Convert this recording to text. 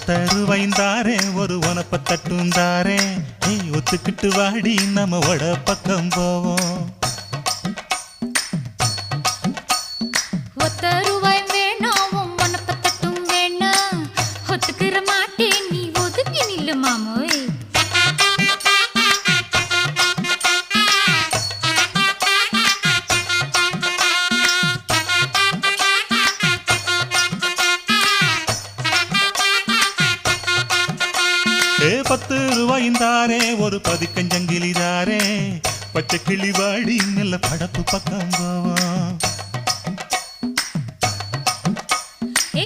10 ரூபாய்ந்தாரே ஒரு உனப்ப தட்டுந்தாரே ஒத்துக்கிட்டு வாடி நம்ம வட பக்கம் போவோம் 10 ரூபாய் வேணாம் உனப்ப தட்டும் வேணாம் ஒத்துக்கிற மாட்டேன் நீ ஒதுங்கி நில்லு மாமோய் 10 ரூபாய்ந்தாரே ஒரு பதிக்கஞ்சங்கிலிதாரே பச்சை கிளி வாடி நல்ல படப்பு பக்கம் போவோம்